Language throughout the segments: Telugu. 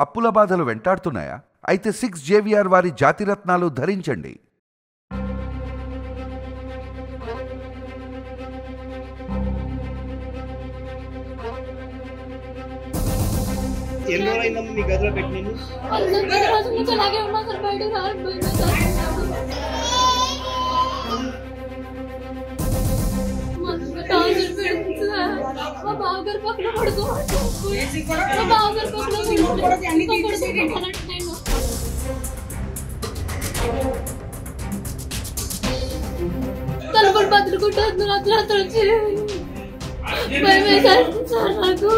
అప్పుల బాధలు వెంటాడుతున్నాయా? అయితే 6 జేవిఆర్ వారి జాతిరత్నాలు ధరించండి. ఎన్ని రోజులైందమ్మా మీ గదిలో పెట్టి నేను? తలుపులు బతులుకుంటారు అతను వచ్చి సార్ నాకు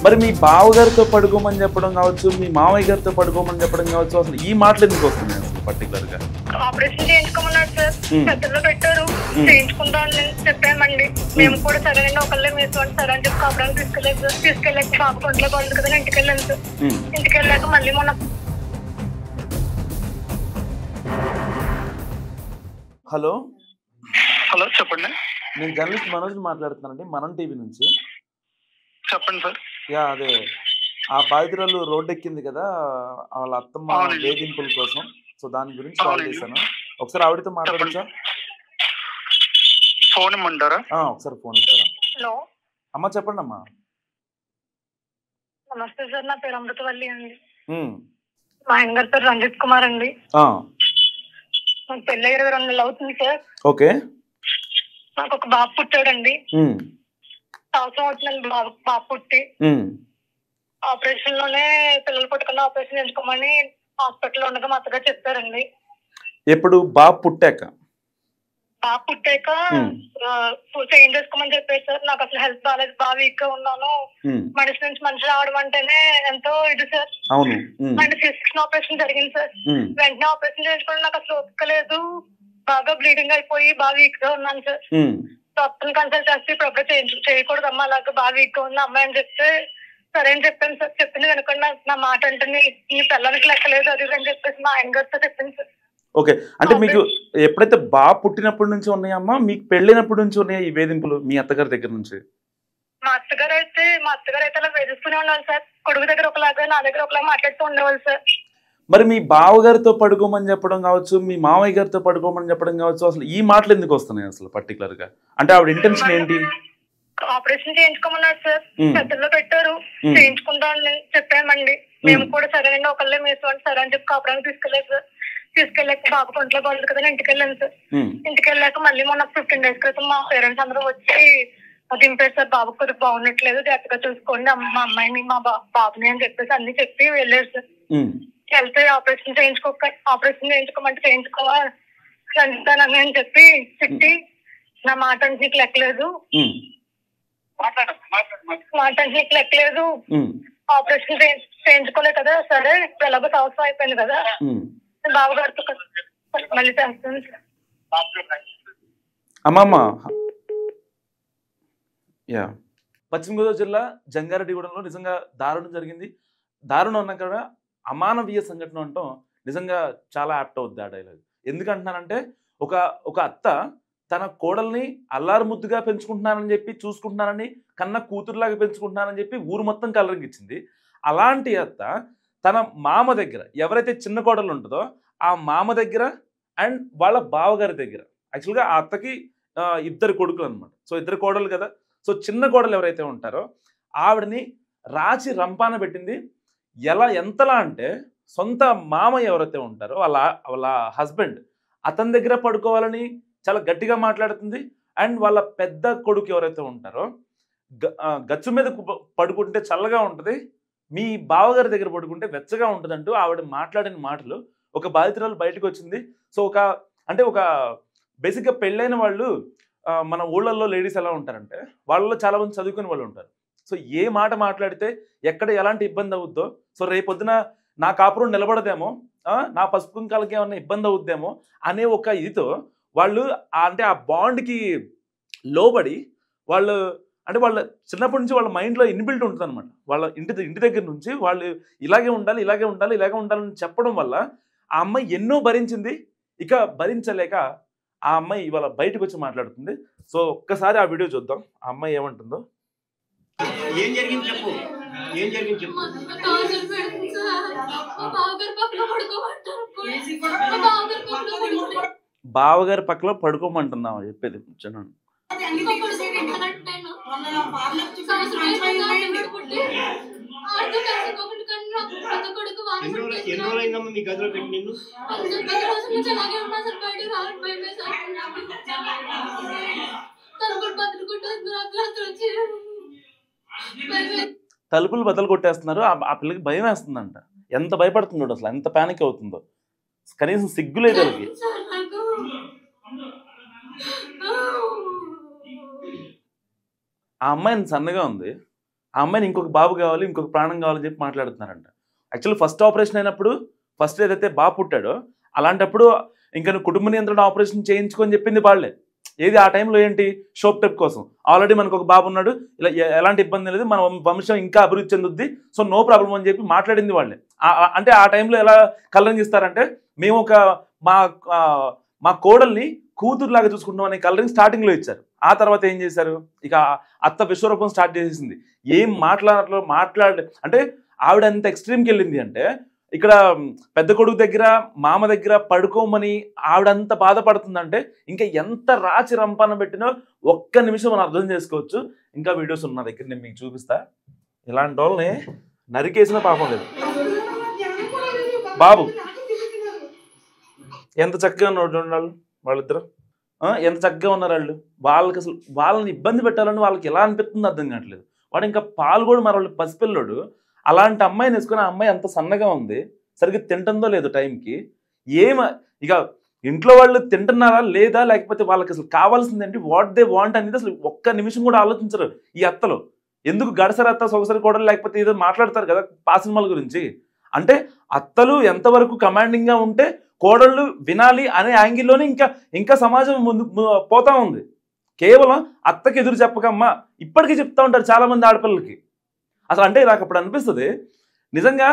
మరి మీ బావగారితో పడుకోమని చెప్పడం కావచ్చు, మీ మామయ్య గారితో పడుకోమని చెప్పడం కావచ్చు, అసలు ఈ మాటలు ఎందుకు వస్తున్నాయి అసలు పర్టికులర్ గా? ఆపరేషన్ చేయించుకోమన్నారు సార్, పెద్దలో పెట్టారు, చేయించుకుంటామని చెప్పామండి. మేము కూడా సరైన ఒకళ్ళే వేసుకోండి సార్ అని చెప్పి కాపురానికి తీసుకెళ్ళలేదు సార్. తీసుకెళ్ళాక బాబు ఒంట్లో బాగుంది కదా ఇంటికి వెళ్ళాను సార్. ఇంటికి వెళ్ళాక మళ్ళీ మొన్న హలో హలో చెప్పండి. నేను జర్నలిస్ట్ మనోజ్ మాట్లాడుతున్నానండి, మనం టీవీ నుంచి. చెప్పండి సార్. యా, అదే ఆ బాధితురాలు రోడ్డు ఎక్కింది కదా వాళ్ళ అత్తమ్మ వేధింపుల కోసం, సో దాని గురించి కాల్ చేశాను. ఒకసారి ఆవిడతో మాట్లాడచ్చా? ఫోన్ ఇమ్మంటారా? ఒకసారి ఫోన్ ఇస్తారా? హలో అమ్మ చెప్పండి అమ్మా. నమస్తే సార్, నా పేరు అమృతవల్లి అండి. మా ఆయన గారి పేరు రంజిత్ కుమార్ అండి. నాకు పెళ్ళి 22 నెలలు అవుతుంది సార్. ఓకే. నాకు ఒక బాబు పుట్టాడండి. సంవత్సరం అవుతుందండి బాబు పుట్టి. ఆపరేషన్ లోనే పిల్లలు పుట్టకుండా ఆపరేషన్ చేయించుకోమని హాస్పిటల్లో ఉండగా మా అత్తగారు చెప్పారండి. ఎప్పుడు బాబు పుట్టాక? బాబు పుట్టాక చేంజ్ చేసుకోమని చెప్పారు సార్. నాకు అసలు హెల్త్ బాగాలేదు, బాగా వీక్ గా ఉన్నాను. మనిషి నుంచి మనిషి రావడం అంటేనే ఎంతో ఇది సార్. అంటే సిక్స్ ఆపరేషన్ జరిగింది సార్. వెంటనే ఆపరేషన్ చేయించుకోవడం నాకు అసలు ఒప్పుకోలేదు. బాగా బ్లీడింగ్ అయిపోయి బాగా వీక్ గా ఉన్నాను సార్. డాక్టర్ కన్సల్ట్ చేస్తే ఇప్పుడు చేయకూడదు అమ్మ, అలాగా బాగా వీక్ గా ఉంది అమ్మాయి అని చెప్తే సరే అని చెప్పాను సార్. చెప్పింది వెనుకుండా నా మాట అంటే నీ పిల్లలకి లెక్కలేదు అది అని చెప్పేసి మా ఆయన గారితో చెప్పింది సార్. ఓకే, అంటే మీకు ఎప్పుడైతే బాబు పుట్టినప్పటి నుంచి ఉన్నాయమ్మా, మీకు పెళ్ళినప్పటి నుంచి ఉన్నాయా ఈ వేధింపులు మీ అత్తగారి దగ్గర నుంచి? మా అత్తగారు అయితే అలా వేధిస్తూనే ఉన్నారు సార్. కొడుకు దగ్గర ఒకలాగా నా దగ్గర ఒకలాగా మాట్లాడుతూ ఉండేవాళ్ళు సార్. మరి మీ బావగారితో పడుకోమని చెప్పడం కావచ్చు, మీ మామయ్య గారితో పడుకోమని చెప్పడం కావచ్చు, అసలు ఈ మాటలు ఎందుకు వస్తున్నాయి అసలు పర్టికులర్ గా? అంటే ఆవిడ ఇంటెన్షన్ ఏంటి? ఆపరేషన్ చేయించుకోమన్నారు సార్, పెద్దలో పెట్టారు, చేయించుకుంటామని చెప్పామండి. మేము కూడా సరైన ఒకళ్ళే వేసుకోండి సార్ అని చెప్పి కాపురానికి తీసుకెళ్ళలేదు సార్. తీసుకెళ్ళాక బాబు ఒంట్లో బాగుంది కదా ఇంటికి వెళ్ళాను సార్. ఇంటికి వెళ్ళాక మళ్ళీ మొన్న 15 days క్రితం మా పేరెంట్స్ అందరూ వచ్చి దింపారు సార్. బాబు కొద్దిగా బాగున్నట్లేదు, జాగ్రత్తగా చూసుకోండి మా అమ్మాయిని మా బాబుని అని చెప్పేసి అన్ని చెప్పి వెళ్ళారు సార్. వెళ్తే ఆపరేషన్ చేయించుకోమంటే చేయించుకోవాలి అని చెప్పి తిట్టి నా మాట అంటే నీకు లెక్కలేదు, మాట అంటే నీకు లెక్కలేదు, ఆపరేషన్ చేయించుకోలేదు కదా, సరే ఎలాగో సంవత్సరం అయిపోయింది కదా బాబు గారితో మళ్ళీ చేస్తాను సార్. అమ్మమ్మ, యా, పశ్చిమ గోదావరి జిల్లా జంగారెడ్డిగూడెంలో నిజంగా దారుణం జరిగింది. దారుణం అన్నా కూడా అమానవీయ సంఘటన అంటాం నిజంగా చాలా యాప్ట్ అవుద్ది ఆ డైలాగ్. ఎందుకంటున్నానంటే ఒక అత్త తన కోడల్ని అల్లారు ముద్దుగా పెంచుకుంటున్నానని చెప్పి, చూసుకుంటున్నానని, కన్న కూతురులాగా పెంచుకుంటున్నానని చెప్పి ఊరు మొత్తం కలరింగిచ్చింది. అలాంటి అత్త తన మామ దగ్గర, ఎవరైతే చిన్న కోడలు ఉంటుందో ఆ మామ దగ్గర అండ్ వాళ్ళ బావగారి దగ్గర, యాక్చువల్గా ఆ అత్తకి 2 కొడుకులు అనమాట. సో 2 కోడలు కదా. సో చిన్న కోడలు ఎవరైతే ఉంటారో ఆవిడని రాచి రంపాన పెట్టింది. ఎంతలా అంటే సొంత మామ ఎవరైతే ఉంటారో వాళ్ళ హస్బెండ్ అతని దగ్గర పడుకోవాలని చాలా గట్టిగా మాట్లాడుతుంది. అండ్ వాళ్ళ పెద్ద కొడుకు ఎవరైతే ఉంటారో గచ్చు మీద పడుకుంటే చల్లగా ఉంటుంది, మీ బావగారి దగ్గర పడుకుంటే వెచ్చగా ఉంటుంది అంటూ ఆవిడ మాట్లాడిన మాటలు ఒక బాధితురాలు బయటకు వచ్చింది. సో ఒక బేసిక్గా పెళ్ళైన వాళ్ళు మన ఊళ్ళల్లో లేడీస్ ఎలా ఉంటారంటే వాళ్ళలో చాలా మంది చదువుకునే వాళ్ళు ఉంటారు. సో ఏ మాట మాట్లాడితే ఎక్కడ ఎలాంటి ఇబ్బంది అవుద్దో, సో రేపొద్దున నా కాపురం నిలబడదేమో, నా పసుపు కుంకాలకి ఏమన్నా ఇబ్బంది అవుద్దేమో అనే ఒక ఇదితో వాళ్ళు అంటే ఆ బాండ్కి లోబడి వాళ్ళు అంటే వాళ్ళ చిన్నప్పటి నుంచి వాళ్ళ మైండ్లో ఇన్బిల్ట్ ఉంటుంది అనమాట. వాళ్ళ ఇంటి దగ్గర నుంచి వాళ్ళు ఇలాగే ఉండాలి ఇలాగే ఉండాలని చెప్పడం వల్ల ఆ అమ్మాయి ఎన్నో భరించింది. ఇక భరించలేక ఆ అమ్మాయి ఇవాళ బయటకు వచ్చి మాట్లాడుతుంది. సో ఒక్కసారి ఆ వీడియో చూద్దాం, ఆ అమ్మాయి ఏమంటుందో. ఏం జరిగింది చెప్పు, ఏం జరిగింది చెప్పు. బావగారి పక్కలో పడుకోమంటున్నావు చెప్పేది చిన్న. ఎన్ని రోజులైందమ్మా మీ గదిలో పెట్టి నిన్ను? తలుపులు బద్దలు కొట్టేస్తున్నారు. ఆ పిల్లకి భయం వేస్తుందంట. ఎంత భయపడుతుందో అసలు, ఎంత పానిక్ అవుతుందో. కనీసం సిగ్గులేదు వాళ్ళకి. ఆ అమ్మాయిని సన్నగా ఉంది, ఆ అమ్మాయిని ఇంకొక బాబు కావాలి, ఇంకొక ప్రాణం కావాలని చెప్పి మాట్లాడుతున్నారంట. యాక్చువల్లీ ఫస్ట్ ఆపరేషన్ అయినప్పుడు, ఫస్ట్ ఏదైతే బాబు పుట్టాడో అలాంటప్పుడు ఇంకా కుటుంబ నియంత్రణ ఆపరేషన్ చేయించుకొని చెప్పింది వాళ్ళే. ఏది ఆ టైంలో ఏంటి, షోప్ టెప్ కోసం. ఆల్రెడీ మనకు ఒక బాబు ఉన్నాడు, ఇలా ఎలాంటి ఇబ్బంది లేదు, మన వంశం ఇంకా అభివృద్ధి చెందుద్ది, సో నో ప్రాబ్లం అని చెప్పి మాట్లాడింది వాళ్ళే. అంటే ఆ టైంలో ఎలా కలరింగ్ ఇస్తారంటే, మేము ఒక మా కోడల్ని కూతురులాగా చూసుకుంటాం అనే కలరింగ్ స్టార్టింగ్లో ఇచ్చారు. ఆ తర్వాత ఏం చేశారు, ఇక అత్త విశ్వరూపం స్టార్ట్ చేసేసింది. ఏం మాట్లాడలే అంటే ఆవిడ ఎంత ఎక్స్ట్రీమ్కి వెళ్ళింది అంటే, ఇక్కడ పెద్ద కొడుకు దగ్గర మామ దగ్గర పడుకోమని ఆవిడంత బాధపడుతుందంటే ఇంకా ఎంత రాచి రంపాన పెట్టినో ఒక్క నిమిషం మనం అర్థం చేసుకోవచ్చు. ఇంకా వీడియోస్ ఉన్న దగ్గర నేను మీకు చూపిస్తా. ఇలాంటి వాళ్ళని నరికేసిన పాపం లేదు. బాబు ఎంత చక్కగా ఉన్నారు చూడండి వాళ్ళిద్దరు, ఎంత చక్కగా ఉన్నారు వాళ్ళు. వాళ్ళకి అసలు వాళ్ళని ఇబ్బంది పెట్టాలని వాళ్ళకి ఎలా అనిపిస్తుందో అర్థం కావట్లేదు. వాడు ఇంకా పాలు కూడా మరి వాళ్ళు పసిపిల్లోడు. అలాంటి అమ్మాయిని వేసుకుని ఆ అమ్మాయి అంత సన్నగా ఉంది, సరిగ్గా తింటుందో లేదో టైంకి. ఇక ఇంట్లో వాళ్ళు తింటున్నారా లేదా, లేకపోతే వాళ్ళకి అసలు కావాల్సింది ఏంటి, వాట్ దే వాంట్ అనేది అసలు ఒక్క నిమిషం కూడా ఆలోచించరు ఈ అత్తలు. ఎందుకు గడసరి అత్త సొగసరి కూడా లేకపోతే ఏదో మాట్లాడతారు కదా సినిమాల గురించి. అంటే అత్తలు ఎంతవరకు కమాండింగ్గా ఉంటే కోడళ్ళు వినాలి అనే యాంగిల్లోనే ఇంకా సమాజం ముందు పోతా ఉంది. కేవలం అత్తకి ఎదురు చెప్పకమ్మా ఇప్పటికీ చెప్తా ఉంటారు చాలామంది ఆడపిల్లలకి. అసలు అంటే నాకు అప్పుడు అనిపిస్తుంది, నిజంగా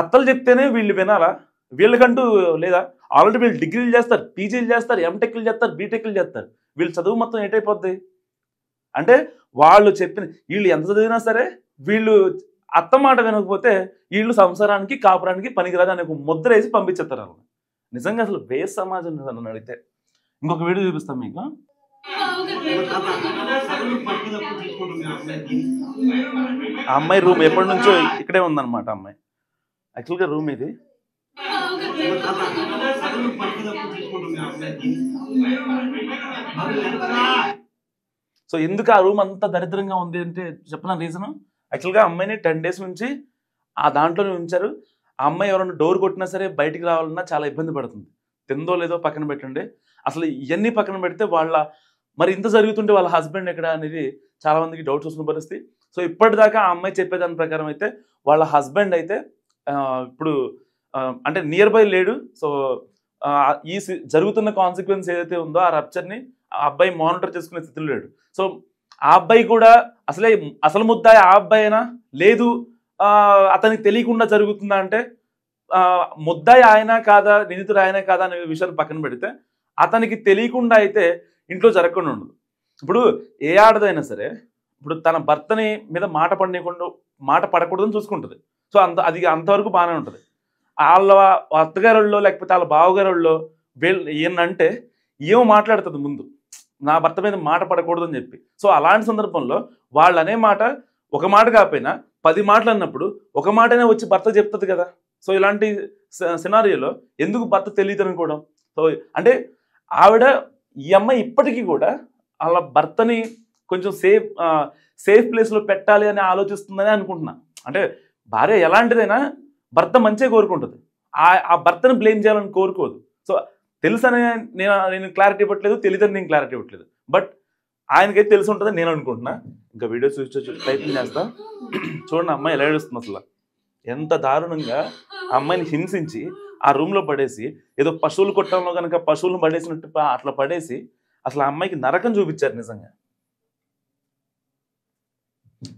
అత్తలు చెప్తేనే వీళ్ళు వినాలా, వీళ్ళకంటూ లేదా? ఆల్రెడీ వీళ్ళు డిగ్రీలు చేస్తారు, పీజీలు చేస్తారు, ఎంటెక్లు చేస్తారు, బీటెక్లు చేస్తారు. వీళ్ళు చదువు మొత్తం ఏటైపోద్ది అంటే, వాళ్ళు చెప్పిన వీళ్ళు ఎంత చదివినా సరే వీళ్ళు అత్త మాట వినకపోతే వీళ్ళు సంసారానికి కాపురానికి పనికిరాదు అనే ఒక ముద్ర వేసి పంపించేస్తారు అలా. నిజంగా అసలు వేస్ట్ సమాజం నన్ను అడిగితే. ఇంకొక వీడియో చూపిస్తాం మీకు. ఆ అమ్మాయి రూమ్ ఎప్పటి నుంచో ఇక్కడే ఉందన్నమాట. అమ్మాయి యాక్చువల్గా రూమ్ ఇది. సో ఎందుకు ఆ రూమ్ అంత దరిద్రంగా ఉంది అంటే చెప్పిన రీజను, యాక్చువల్గా అమ్మాయిని 10 days నుంచి ఆ దాంట్లోనే ఉంచారు. ఆ అమ్మాయి ఎవరైనా డోర్ కొట్టినా సరే బయటికి రావాలన్నా చాలా ఇబ్బంది పడుతుంది. తిందో లేదో పక్కన పెట్టండి, అసలు ఇవన్నీ పక్కన పెడితే మరి ఇంత జరుగుతుంటే వాళ్ళ హస్బెండ్ ఎక్కడ అనేది చాలామందికి డౌట్స్ వస్తున్న పరిస్థితి. సో ఇప్పటిదాకా ఆ అమ్మాయి చెప్పేదాని ప్రకారం అయితే వాళ్ళ హస్బెండ్ అయితే ఇప్పుడు అంటే నియర్ బై లేడు. సో ఈ జరుగుతున్న కాన్సిక్వెన్స్ ఏదైతే ఉందో ఆ రప్చర్ని ఆ అబ్బాయి మానిటర్ చేసుకునే స్థితిలో లేడు. సో ఆ అబ్బాయి కూడా అసలు ముద్దాయి ఆ అబ్బాయి అయినా లేదు అతనికి తెలియకుండా జరుగుతుందా అంటే, ముద్దాయి ఆయన కాదా నిందితుడు ఆయన కాదా అనే విషయాన్ని పక్కన పెడితే అతనికి తెలియకుండా అయితే ఇంట్లో జరగకుండా ఉండదు. ఇప్పుడు ఏ ఆడదైనా సరే ఇప్పుడు తన భర్తని మీద మాట పడకూడదని చూసుకుంటుంది. సో అది అంతవరకు బాగానే ఉంటుంది. వాళ్ళ అత్తగారుల్లో లేకపోతే వాళ్ళ బావగారుల్లో ఏంటంటే ఏమో మాట్లాడుతుంది ముందు, నా భర్త మీద మాట పడకూడదు అని చెప్పి. సో అలాంటి సందర్భంలో వాళ్ళు అనే మాట ఒక మాట కాకపోయినా 10 మాటలు అన్నప్పుడు ఒక మాటనే వచ్చి భర్త చెప్తుంది కదా. సో ఇలాంటి సినారియోలో ఎందుకు భర్త తెలియదు అనుకోవడం. సో అంటే ఆవిడ ఈ అమ్మాయి ఇప్పటికీ కూడా వాళ్ళ భర్తని కొంచెం సేఫ్ ప్లేస్లో పెట్టాలి అని ఆలోచిస్తుందని అనుకుంటున్నా. అంటే భార్య ఎలాంటిదైనా భర్త మంచిగా కోరుకుంటుంది, ఆ భర్తను బ్లేమ్ చేయాలని కోరుకోదు. సో తెలుసని నేను క్లారిటీ ఇవ్వట్లేదు, తెలియదని నేను క్లారిటీ ఇవ్వట్లేదు, బట్ ఆయనకైతే తెలిసి ఉంటుందని నేను అనుకుంటున్నా. ఇంకా వీడియో చూసి ప్రయత్నం చేస్తా. చూడండి అమ్మాయి ఎలా ఏడుస్తుంది, అసలు ఎంత దారుణంగా ఆ అమ్మాయిని హింసించి ఆ రూమ్లో పడేసి, ఏదో పశువులు కొట్టడంలో కనుక పశువులను పడేసినట్టు అట్లా పడేసి అసలు ఆ అమ్మాయికి నరకం చూపించారు. నిజంగా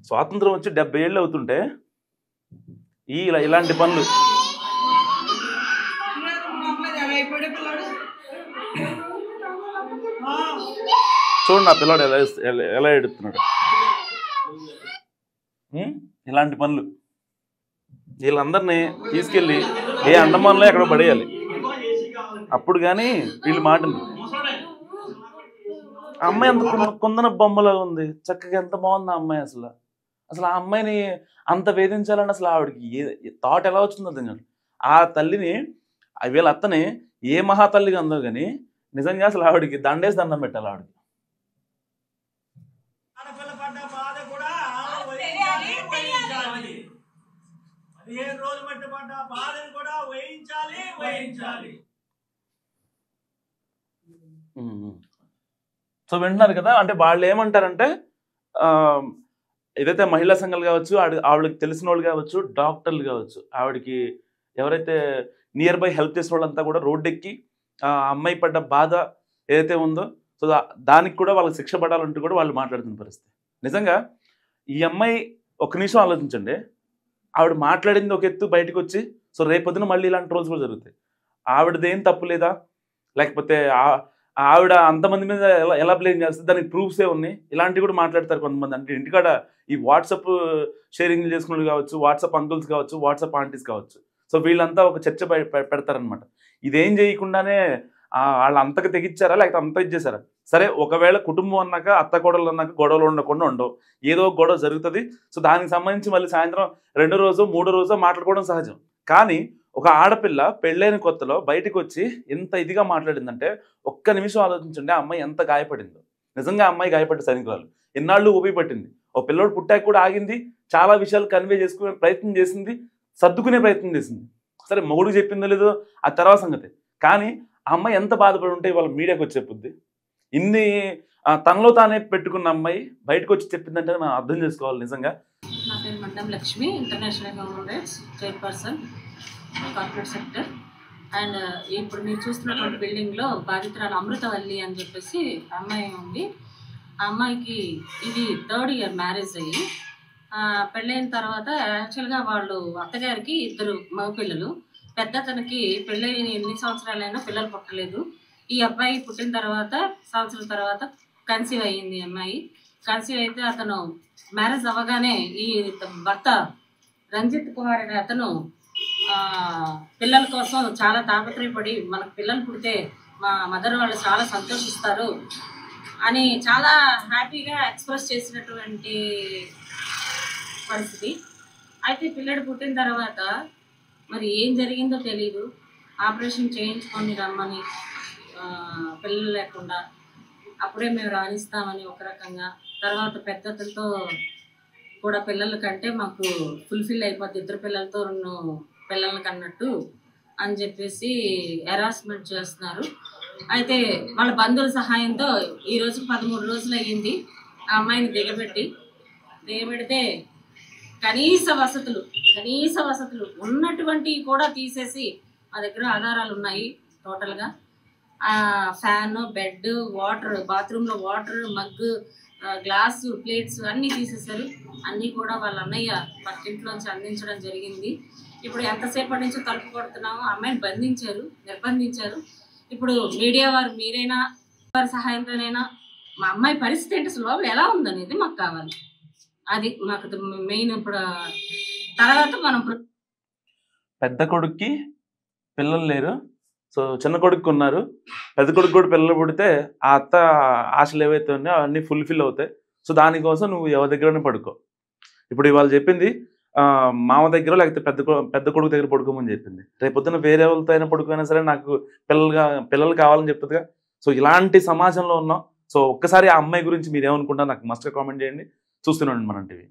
స్వాతంత్రం వచ్చి 70 ఏళ్ళు అవుతుంటే ఇలాంటి పనులు. చూడండి ఆ పిల్లాడు ఎలా ఎడుతున్నాడు. ఇలాంటి పనులు వీళ్ళందరినీ తీసుకెళ్ళి ఏ అండమాన్లో ఎక్కడ పడేయాలి, అప్పుడు కానీ వీళ్ళు మాటలు. ఆ అమ్మాయి అంత కుందన బొమ్మలా ఉంది, చక్కగా ఎంత బాగుంది ఆ అమ్మాయి. అసలు ఆ అమ్మాయిని అంత వేధించాలని అసలు ఆవిడకి థాట్ ఎలా వచ్చిందో అర్థం కాదు. ఆ తల్లిని వీళ్ళ అత్తని ఏ మహాతల్లిగా ఉందో కానీ నిజంగా అసలు ఆవిడకి దండేసి దండం పెట్టాలి. ఆవిడకి సో వింటున్నారు కదా. అంటే వాళ్ళు ఏమంటారంటే ఏదైతే మహిళా సంఘాలు కావచ్చు, ఆవిడకి తెలిసిన వాళ్ళు కావచ్చు, డాక్టర్లు కావచ్చు, ఆవిడకి ఎవరైతే నియర్ బై హెల్ప్ చేసిన వాళ్ళంతా కూడా రోడ్డెక్కి ఆ అమ్మాయి పడ్డ బాధ ఏదైతే ఉందో సో దానికి కూడా వాళ్ళకి శిక్ష పడాలంటూ కూడా వాళ్ళు మాట్లాడుతున్న పరిస్థితి. నిజంగా ఈ అమ్మాయి ఒక నిమిషం ఆలోచించండి, ఆవిడ మాట్లాడింది ఒక ఎత్తు బయటకు వచ్చి, సో రేపొద్దున మళ్ళీ ఇలాంటి ట్రోల్స్ కూడా జరుగుతాయి. ఆవిడదేం తప్పు లేదా, లేకపోతే ఆవిడ అంతమంది మీద ఎలా బ్లేమ్ చేస్తుంది, దానికి ప్రూఫ్సే ఉన్నాయి, ఇలాంటివి కూడా మాట్లాడతారు కొంతమంది. అంటే ఇంటికాడ ఈ వాట్సాప్ షేరింగ్ చేసుకునే కావచ్చు, వాట్సాప్ అంకుల్స్ కావచ్చు, వాట్సాప్ ఆంటీస్ కావచ్చు, సో వీళ్ళంతా ఒక చర్చ పెడతారనమాట. ఇదేం చేయకుండానే వాళ్ళు అంతకు తెగిచ్చారా లేకపోతే అంత ఇచ్చేసారా? సరే, ఒకవేళ కుటుంబం అన్నాక అత్త కోడలు అన్నాక గొడవలు ఉండకుండా ఉండవు, ఏదో గొడవ జరుగుతుంది. సో దానికి సంబంధించి మళ్ళీ సాయంత్రం 2 రోజు 3 రోజు మాట్లాడుకోవడం సహజం. కానీ ఒక ఆడపిల్ల పెళ్ళైన కొత్తలో బయటకు వచ్చి ఎంత ఇదిగా మాట్లాడిందంటే ఒక్క నిమిషం ఆలోచించండి, ఆ అమ్మాయి ఎంత గాయపడిందో. నిజంగా అమ్మాయి గాయపడ్డ సైనికురాలు ఎన్నాళ్ళు ఉపయోగపట్టింది. ఓ పిల్లోడు పుట్టాక కూడా ఆగింది, చాలా విషయాలు కన్వే చేసుకునే ప్రయత్నం చేసింది, సర్దుకునే ప్రయత్నం చేసింది. సరే, మొగుడు చెప్పిందో లేదో ఆ తర్వాత సంగతి. కానీ ఆ అమ్మాయి ఎంత బాధపడి ఉంటే వాళ్ళ మీడియాకి వచ్చి చెప్పుద్ది. ఇన్ని తనలో తానే పెట్టుకున్న అమ్మాయి బయటకు వచ్చి చెప్పిందంటే మనం అర్థం చేసుకోవాలి. నిజంగా నా పేరు Mandam Lakshmi, international human rights chairperson, corporate sector. And ఇప్పుడు మీరు చూస్తున్నటువంటి బిల్డింగ్లో బాధితురాలు అమృతవల్లి అని చెప్పేసి అమ్మాయి ఉంది. ఆ అమ్మాయికి ఇది 3rd ఇయర్ మ్యారేజ్ అయ్యి పెళ్ళైన తర్వాత యాక్చువల్గా వాళ్ళు అత్తగారికి 2 మగపిల్లలు. పెద్ద తనకి పెళ్ళైన ఎన్ని సంవత్సరాలైనా పిల్లలు పుట్టలేదు. ఈ అబ్బాయి పుట్టిన తర్వాత సంవత్సరం తర్వాత కన్సీవ్ అయ్యింది అమ్మాయి. కన్సీవ్ అయితే అతను మ్యారేజ్ అవ్వగానే ఈ భర్త రంజిత్ కుమార్ అనే అతను పిల్లల కోసం చాలా తాపత్రయపడి మనకు పిల్లలు పుడితే మా మదర్ వాళ్ళు చాలా సంతోషిస్తారు అని చాలా హ్యాపీగా ఎక్స్ప్రెస్ చేసినటువంటి పరిస్థితి. అయితే పిల్లడు పుట్టిన తర్వాత మరి ఏం జరిగిందో తెలీదు, ఆపరేషన్ చేయించుకొని రమ్మని పిల్లలు లేకుండా అప్పుడే మేము రాణిస్తామని ఒక రకంగా, తర్వాత పెద్దలతో కూడా పిల్లల కంటే మాకు ఫుల్ఫిల్ అయిపోద్ది 2 పిల్లలతో 2 పిల్లలకి కన్నట్టు అని చెప్పేసి హెరాస్మెంట్ చేస్తున్నారు. అయితే వాళ్ళ బంధువుల సహాయంతో ఈరోజు 13 రోజులు అయ్యింది ఆ అమ్మాయిని దిగబెడితే కనీస వసతులు ఉన్నటువంటివి కూడా తీసేసి మా దగ్గర ఆధారాలు ఉన్నాయి. టోటల్గా ఫ్యాన్, బెడ్, వాటర్, బాత్రూంలో వాటర్, మగ్గు, గ్లాసు, ప్లేట్స్ అన్నీ తీసేశారు. అన్నీ కూడా వాళ్ళ అన్నయ్య పక్కింట్లోంచి అందించడం జరిగింది. ఇప్పుడు ఎంతసేపటి నుంచో తలుపు కొడుతున్నాము, అమ్మాయిని నిర్బంధించారు. ఇప్పుడు మీడియా వారు మీరైనా వారి సహాయంతోనైనా మా అమ్మాయి పరిస్థితి ఏంటి, అసలు లోపల ఎలా ఉందనేది మాకు కావాలి. అది మాకు మెయిన్. ఇప్పుడు తర్వాత మనం పెద్ద కొడుక్కి పిల్లలు లేరు, సో చిన్న కొడుకు ఉన్నారు. పెద్ద కొడుకు కూడా పిల్లలు పుడితే ఆ అత్త ఆశలు ఏవైతే ఉన్నాయో అవన్నీ ఫుల్ఫిల్ అవుతాయి. సో దానికోసం నువ్వు ఎవరి దగ్గరనే పడుకో. ఇప్పుడు ఇవాళ చెప్పింది మామ దగ్గర లేకపోతే పెద్ద కొడుకు దగ్గర పడుకోమని చెప్పింది. రేపొద్దున వేరే వాళ్ళతో అయినా పడుకోయినా సరే నాకు పిల్లలు కావాలని చెప్తుందిగా. సో ఇలాంటి సమాజంలో ఉన్నాం. సో ఒక్కసారి ఆ అమ్మాయి గురించి మీరు ఏమనుకుంటారో నాకు మస్ట్గా కామెంట్ చేయండి. చూస్తున్నాండి మనం టీవీ.